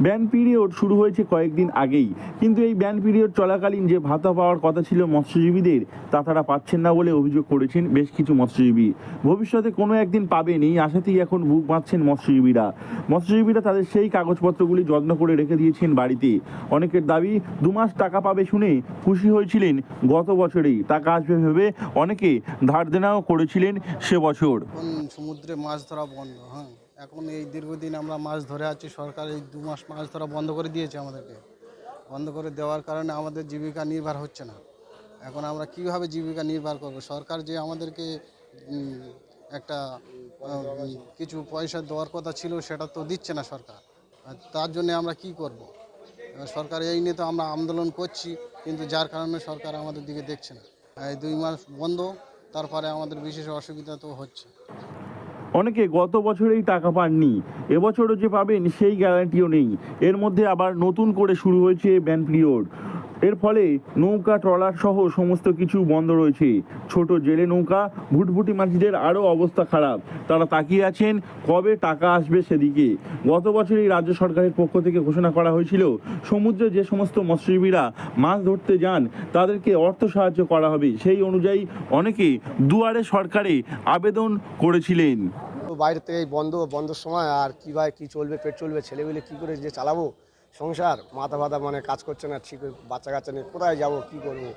Ban period শুরু হয়েছে কয়েকদিন আগেই, কিন্তু এই ব্যান পিরিয়ড চলাকালীন যে ভাতা পাওয়ার কথা ছিল মৎস্যজীবীদের তা তারা পাচ্ছেন না বলে অভিযোগ করেছেন বেশ কিছু মৎস্যজীবী। ভবিষ্যতে কোনো একদিন পাবেন এই আশাতেই এখন বুক বাঁধছেন মৎস্যজীবীরা তাদের সেই কাগজপত্রগুলি যত্ন করে রেখে দিয়েছেন বাড়িতে। অনেকের দাবি 2 মাস টাকা পাবে শুনে খুশি হয়েছিলেন গত বছরেই, টাকা আসবে ভেবে অনেকে ধার দেনাও করেছিলেন সে বছর। সমুদ্রে মাছ ধরা বন্ধ, এখন এই দীর্ঘদিন আমরা মাছ ধরে আছি। সরকার এই 2 মাস মাছ ধরা বন্ধ করে দিয়েছে আমাদেরকে। বন্ধ করে দেওয়ার কারণে আমাদের জীবিকা নির্ভর হচ্ছে না। এখন আমরা কীভাবে জীবিকা নির্বাহ করব? সরকার যে আমাদেরকে একটা কিছু পয়সা দেওয়ার কথা ছিল সেটা তো দিচ্ছে না সরকার। তার জন্য আমরা কি করব? সরকার এই নিয়ে তো আমরা আন্দোলন করছি, কিন্তু যার কারণে সরকার আমাদের দিকে দেখছে না। এই 2 মাস বন্ধ, তারপরে আমাদের বিশেষ অসুবিধা তো হচ্ছে। অনেকে গত বছরেই টাকা পাননি, এবছরও যে পাবেন সেই গ্যারান্টিও নেই। এর মধ্যে আবার নতুন করে শুরু হয়েছে ব্যান পিরিয়ড। এর ফলে নৌকা ট্রলার সহ সমস্ত কিছু বন্ধ রয়েছে। ছোট জেলে নৌকা ভুটভুটি মাঝিদের আরও অবস্থা খারাপ। তারা তাকিয়ে আছেন কবে টাকা আসবে সেদিকে। গত বছরই রাজ্য সরকারের পক্ষ থেকে ঘোষণা করা হয়েছিল সমুদ্রে যে সমস্ত মৎস্যজীবীরা মাছ ধরতে যান তাদেরকে অর্থ সাহায্য করা হবে। সেই অনুযায়ী অনেকে দুয়ারে সরকারে আবেদন করেছিলেন। বাইরে থেকে বন্ধের সময় আর কী চলবে, পেট চলবে, ছেলেমেলে কী করে যে চালাবো সংসার, মাথা মানে কাজ করছে না ঠিক, বাচ্চা কাচ্চা নিয়ে কোথায় যাবো, কী করবো?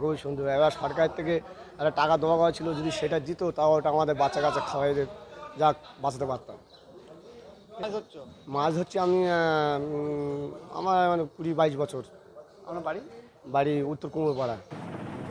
খুবই সুন্দর। এবার সরকার থেকে একটা টাকা দেওয়া কথা ছিল, যদি সেটা দিত তাও ওটা আমাদের বাচ্চা কাচ্চা খাওয়াই যাক বাঁচাতে পারতাম। মাছ হচ্ছে আমি আমার 20-22 বছর। আমার বাড়ি উত্তর কুমোরপাড়া।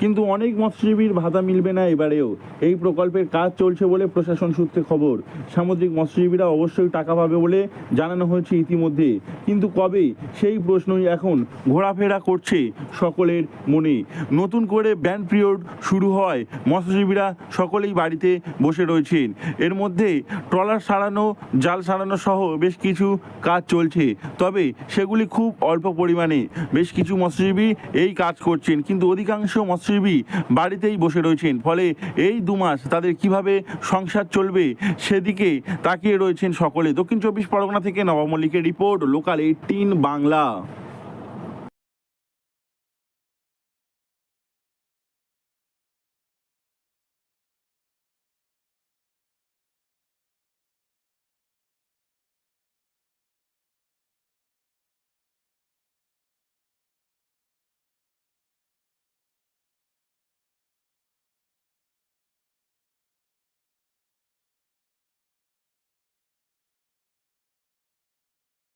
কিন্তু অনেক মৎস্যজীবীর ভাতা মিলবে না এবারেও। এই প্রকল্পের কাজ চলছে বলে প্রশাসন সূত্রে খবর। সামুদ্রিক মৎস্যজীবীরা অবশ্যই টাকা পাবে বলে জানানো হয়েছে ইতিমধ্যে, কিন্তু কবে সেই প্রশ্নই এখন ঘোরাফেরা করছে সকলের মনে। নতুন করে ব্যান পিরিয়ড শুরু হয়, মৎস্যজীবীরা সকলেই বাড়িতে বসে রয়েছেন। এর মধ্যে ট্রলার সারানো, জাল সারানো সহ বেশ কিছু কাজ চলছে, তবে সেগুলি খুব অল্প পরিমাণে। বেশ কিছু মৎস্যজীবী এই কাজ করছেন, কিন্তু অধিকাংশ মৎস্যজীবী বাড়িতেই বসে রয়েছেন। ফলে এই 2 মাস তাদের কিভাবে সংসার চলবে সেদিকে তাকিয়ে রয়েছেন সকলে। দক্ষিণ 24 পরগনা থেকে নবাব মল্লিকের রিপোর্ট, লোকাল 18 বাংলা।